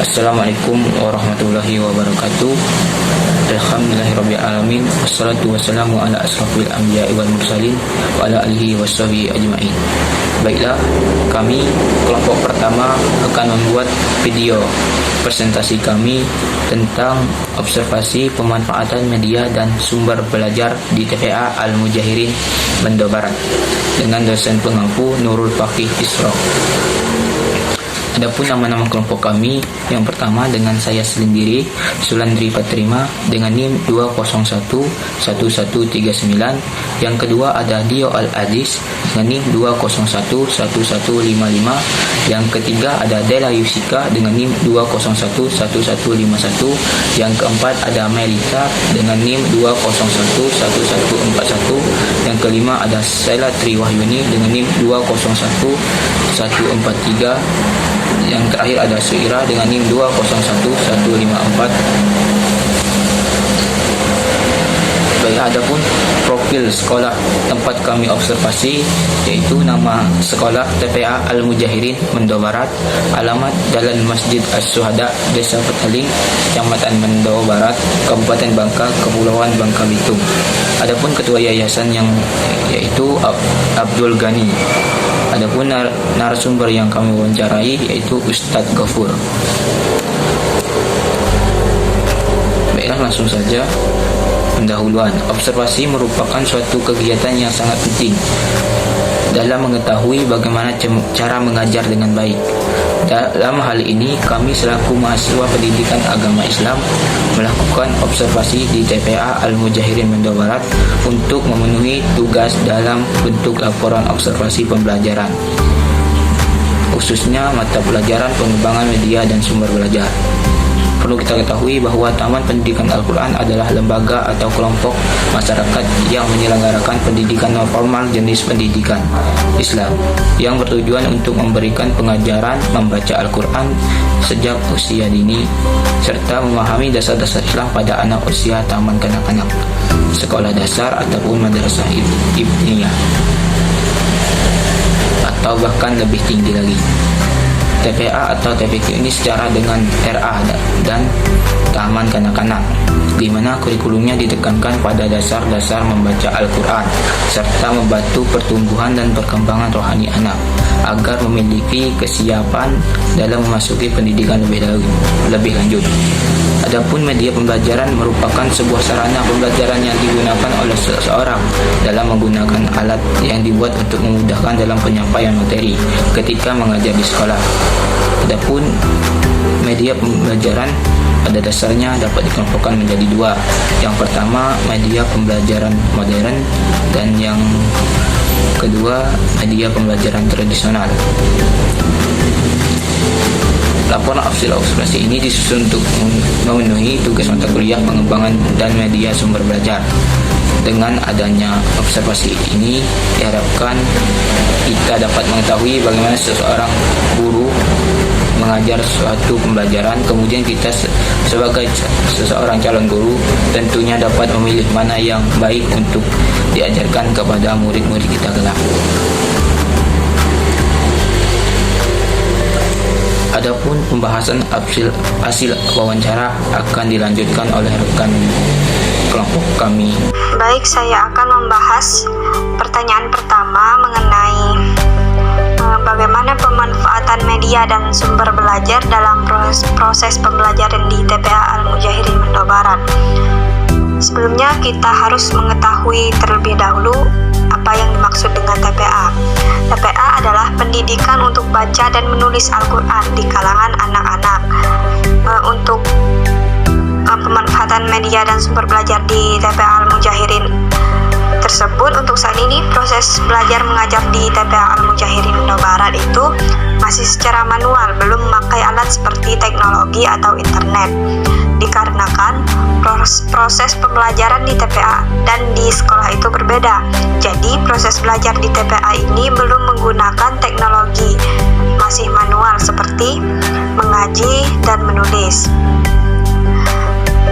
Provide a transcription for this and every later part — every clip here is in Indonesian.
Assalamualaikum warahmatullahi wabarakatuh. Alhamdulillahirabbil alamin. Wassalatu wassalamu ala asrofil anbiya'i wal mursalin wa ala alihi washabihi ajmain. Baiklah, kami kelompok pertama akan membuat video presentasi kami tentang observasi pemanfaatan media dan sumber belajar di TPA Al-Mujahirin Bendo Barat dengan dosen pengampu Nurul Faqih Isroq. Adapun nama-nama kelompok kami, yang pertama dengan saya sendiri, Sulandri Patrima dengan NIM 2011139. Yang kedua ada Dio Al-Aziz dengan NIM 2011155. Yang ketiga ada Dela Yusika dengan NIM 2011151. Yang keempat ada Melita dengan NIM 2011141. Yang kelima ada Sela Triwahyuni dengan NIM 2011143. Yang terakhir ada Suira dengan NIM 2011154. Baik, adapun profil sekolah tempat kami observasi, yaitu nama sekolah TPA Al-Mujahirin Bendo Barat, alamat Jalan Masjid As-Syuhada, Desa Petaling, Kecamatan Bendo Barat, Kabupaten Bangka, Kepulauan Bangka Belitung. Adapun ketua yayasan yaitu Abdul Ghani. Adapun narasumber yang kami wawancarai yaitu Ustadz Ghafur. Baiklah, langsung saja. Pendahuluan. Observasi merupakan suatu kegiatan yang sangat penting dalam mengetahui bagaimana cara mengajar dengan baik. Dalam hal ini, kami selaku mahasiswa pendidikan agama Islam melakukan observasi di TPA Al-Mujahirin Bendo Barat untuk memenuhi tugas dalam bentuk laporan observasi pembelajaran, khususnya mata pelajaran pengembangan media dan sumber belajar. Perlu kita ketahui bahwa Taman Pendidikan Al-Quran adalah lembaga atau kelompok masyarakat yang menyelenggarakan pendidikan non formal jenis pendidikan Islam yang bertujuan untuk memberikan pengajaran membaca Al-Quran sejak usia dini serta memahami dasar-dasar Islam pada anak usia taman kanak-kanak, sekolah dasar ataupun madrasah ibtida'iyah atau bahkan lebih tinggi lagi. TPA atau TPQ ini secara dengan RA dan taman kanak-kanak, di mana kurikulumnya ditekankan pada dasar-dasar membaca Al-Quran serta membantu pertumbuhan dan perkembangan rohani anak agar memiliki kesiapan dalam memasuki pendidikan lebih lanjut. Adapun media pembelajaran merupakan sebuah sarana pembelajaran yang digunakan oleh seseorang dalam menggunakan alat yang dibuat untuk memudahkan dalam penyampaian materi ketika mengajar di sekolah. Adapun media pembelajaran pada dasarnya dapat dikelompokkan menjadi dua. Yang pertama, media pembelajaran modern, dan yang kedua, media pembelajaran tradisional. Laporan hasil observasi ini disusun untuk memenuhi tugas mata kuliah pengembangan dan media sumber belajar. Dengan adanya observasi ini diharapkan kita dapat mengetahui bagaimana seseorang guru mengajar suatu pembelajaran, kemudian kita sebagai seseorang calon guru tentunya dapat memilih mana yang baik untuk diajarkan kepada murid-murid kita kelak. Adapun pembahasan hasil wawancara akan dilanjutkan oleh rekan kelompok kami. Baik, saya akan membahas pertanyaan pertama mengenai bagaimana pemanfaatan media dan sumber belajar dalam proses pembelajaran di TPA Al-Mujahirin Bendo Barat. Sebelumnya kita harus mengetahui terlebih dahulu apa yang dimaksud dengan TPA. TPA adalah pendidikan untuk baca dan menulis Al-Quran di kalangan anak-anak. Untuk pemanfaatan media dan sumber belajar di TPA Al-Mujahirin tersebut, untuk saat ini proses belajar mengajar di TPA Al-Mujahirin Bendo Barat itu masih secara manual, belum memakai alat seperti teknologi atau internet, dikarenakan proses pembelajaran di TPA dan di sekolah itu berbeda. Jadi proses belajar di TPA ini belum menggunakan teknologi, masih manual seperti mengaji dan menulis.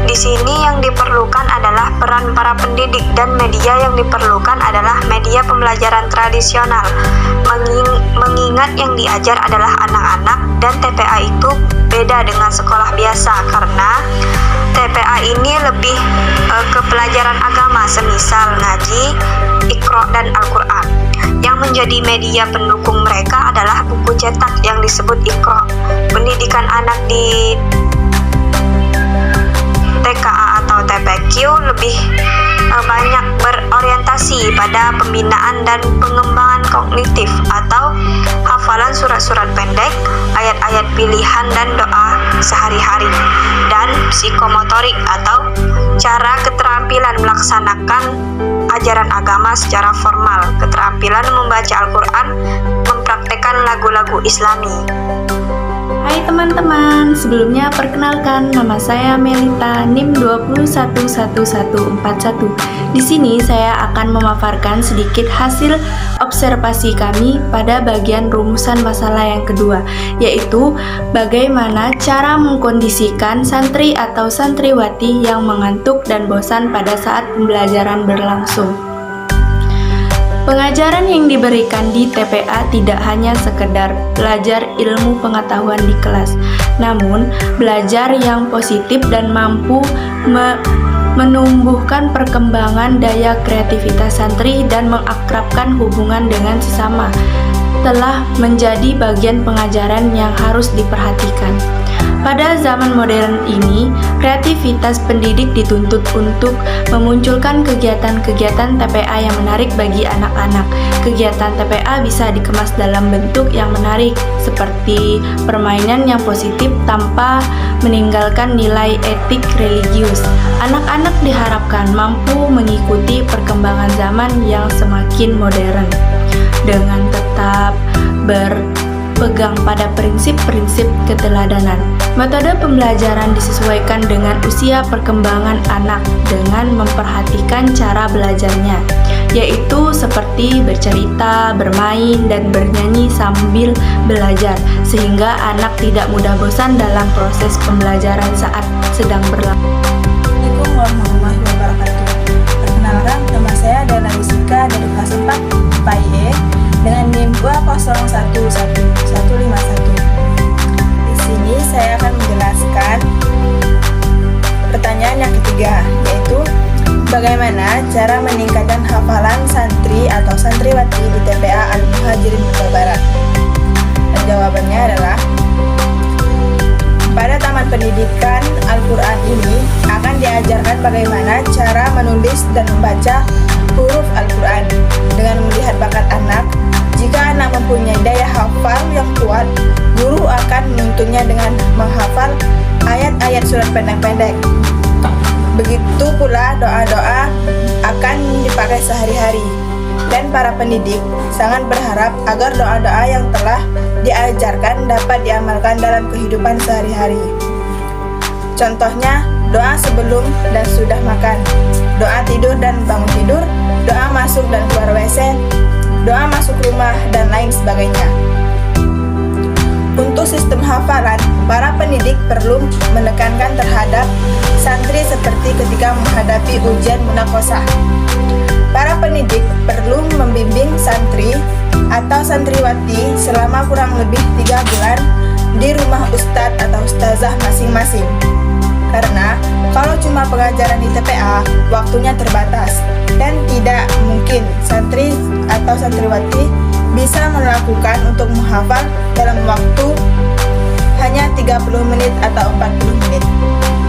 Di sini yang diperlukan adalah peran para pendidik, dan media yang diperlukan adalah media pembelajaran tradisional, mengingat yang diajar adalah anak-anak dan TPA itu beda dengan sekolah biasa karena TPA ini lebih ke pelajaran agama semisal ngaji, Iqra dan Al-Quran. Yang menjadi media pendukung mereka adalah buku cetak yang disebut Iqra. Pendidikan anak di TKA atau TPQ lebih banyak berorientasi pada pembinaan dan pengembangan kognitif atau hafalan surat-surat pendek, ayat-ayat pilihan dan doa sehari-hari, dan psikomotorik atau cara keterampilan melaksanakan ajaran agama secara formal, keterampilan membaca Al-Quran, mempraktekkan lagu-lagu Islami. Hai teman-teman, sebelumnya perkenalkan nama saya Melita NIM 211141. Di sini saya akan memaparkan sedikit hasil observasi kami pada bagian rumusan masalah yang kedua, yaitu bagaimana cara mengkondisikan santri atau santriwati yang mengantuk dan bosan pada saat pembelajaran berlangsung. Pengajaran yang diberikan di TPA tidak hanya sekedar belajar ilmu pengetahuan di kelas, namun belajar yang positif dan mampu menumbuhkan perkembangan daya kreativitas santri dan mengakrabkan hubungan dengan sesama telah menjadi bagian pengajaran yang harus diperhatikan. Pada zaman modern ini, kreativitas pendidik dituntut untuk memunculkan kegiatan-kegiatan TPA yang menarik bagi anak-anak. Kegiatan TPA bisa dikemas dalam bentuk yang menarik, seperti permainan yang positif tanpa meninggalkan nilai etik religius. Anak-anak diharapkan mampu mengikuti perkembangan zaman yang semakin modern, dengan tetap berpegang pada prinsip-prinsip keteladanan. Metode pembelajaran disesuaikan dengan usia perkembangan anak dengan memperhatikan cara belajarnya, yaitu seperti bercerita, bermain, dan bernyanyi sambil belajar, sehingga anak tidak mudah bosan dalam proses pembelajaran saat sedang berlangsung. Assalamualaikum warahmatullahi wabarakatuh. Perkenalkan, nama saya adalah Jessica dari kelas 4 PAIE dengan NIM 2011151. Di sini saya akan menjelaskan pertanyaan yang ketiga, yaitu bagaimana cara meningkatkan hafalan santri atau santriwati di TPA Al-Muhajirin Jawa Barat. Dan jawabannya adalah pada Taman Pendidikan Al-Quran ini akan diajarkan bagaimana cara menulis dan membaca huruf Al-Quran dengan melihat bakat anak. Jika anak mempunyai daya hafal yang kuat, guru akan menuntunnya dengan menghafal ayat-ayat surat pendek-pendek. Begitu pula doa-doa akan dipakai sehari-hari. Dan para pendidik sangat berharap agar doa-doa yang telah diajarkan dapat diamalkan dalam kehidupan sehari-hari. Contohnya, doa sebelum dan sudah makan, doa tidur dan bangun tidur, doa masuk dan keluar WC, doa masuk rumah, dan lain sebagainya. Untuk sistem hafalan, para pendidik perlu menekankan terhadap santri seperti ketika menghadapi ujian munakosah. Para pendidik perlu membimbing santri atau santriwati selama kurang lebih 3 bulan di rumah ustadz atau ustazah masing-masing. Karena kalau cuma pengajaran di TPA, waktunya terbatas dan tidak mungkin santri atau santriwati bisa melakukan untuk menghafal dalam waktu hanya 30 menit atau 40 menit.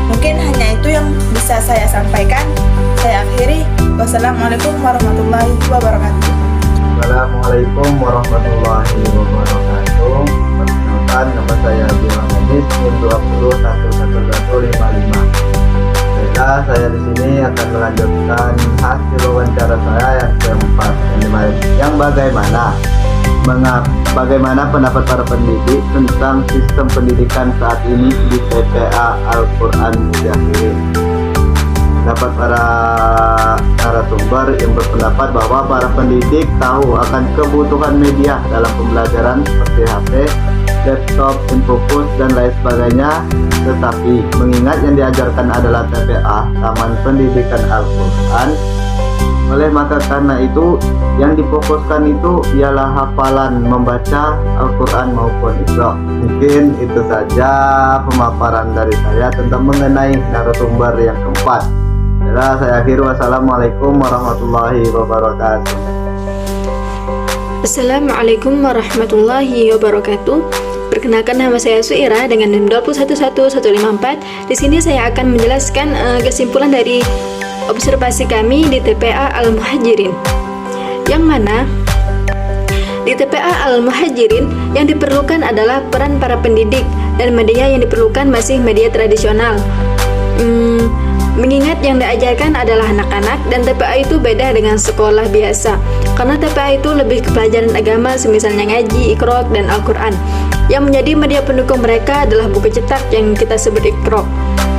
Mungkin hanya itu yang bisa saya sampaikan. Saya akhiri. Wassalamualaikum warahmatullahi wabarakatuh. Assalamualaikum warahmatullahi wabarakatuh. Perkenalkan, nama saya Bilang Hadis, NIM 2011155. Baiklah, saya di sini akan melanjutkan hasil wawancara saya yang keempat, yang bagaimana pendapat para pendidik tentang sistem pendidikan saat ini di TPA Al-Quran Mujahirin. Dapat para narasumber yang berpendapat bahwa para pendidik tahu akan kebutuhan media dalam pembelajaran seperti HP, laptop, infocus, dan lain sebagainya. Tetapi mengingat yang diajarkan adalah TPA, Taman Pendidikan Al-Quran, Oleh maka karena itu yang difokuskan itu ialah hafalan membaca Al-Quran maupun Iqra. Mungkin itu saja pemaparan dari saya tentang mengenai narasumber yang keempat. Saya akhiri, wassalamualaikum warahmatullahi wabarakatuh. Assalamualaikum warahmatullahi wabarakatuh. Perkenalkan, nama saya Suira dengan NIM 2111154. Di sini saya akan menjelaskan kesimpulan dari observasi kami di TPA Al-Muhajirin. Yang mana di TPA Al-Muhajirin yang diperlukan adalah peran para pendidik, dan media yang diperlukan masih media tradisional. Mengingat yang diajarkan adalah anak-anak, dan TPA itu beda dengan sekolah biasa, karena TPA itu lebih ke pelajaran agama, semisalnya ngaji, Iqra, dan Al-Quran. Yang menjadi media pendukung mereka adalah buku cetak yang kita sebut Iqra.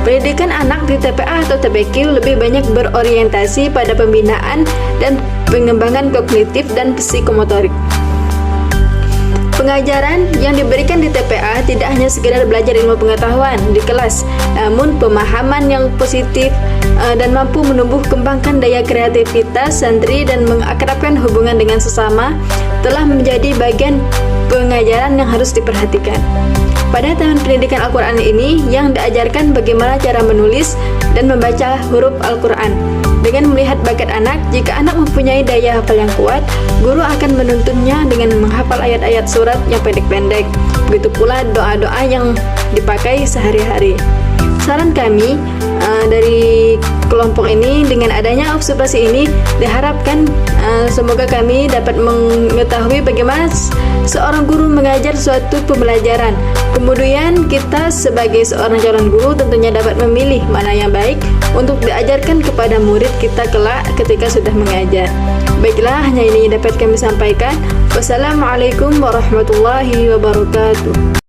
Pendidikan anak di TPA atau TPQ lebih banyak berorientasi pada pembinaan dan pengembangan kognitif dan psikomotorik. Pengajaran yang diberikan di TPA tidak hanya sekedar belajar ilmu pengetahuan di kelas, namun pemahaman yang positif dan mampu menumbuh kembangkan daya kreativitas santri dan mengakrabkan hubungan dengan sesama telah menjadi bagian pengajaran yang harus diperhatikan. Pada tahun pendidikan Al-Quran ini, yang diajarkan bagaimana cara menulis dan membaca huruf Al-Quran. Dengan melihat bakat anak, jika anak mempunyai daya hafal yang kuat, guru akan menuntunnya dengan menghafal ayat-ayat surat yang pendek-pendek. Begitu pula doa-doa yang dipakai sehari-hari. Saran kami dari kelompok ini, dengan adanya observasi ini diharapkan semoga kami dapat mengetahui bagaimana seorang guru mengajar suatu pembelajaran. Kemudian kita sebagai seorang calon guru tentunya dapat memilih mana yang baik untuk diajarkan kepada murid kita kelak ketika sudah mengajar. Baiklah, hanya ini dapat kami sampaikan. Wassalamualaikum warahmatullahi wabarakatuh.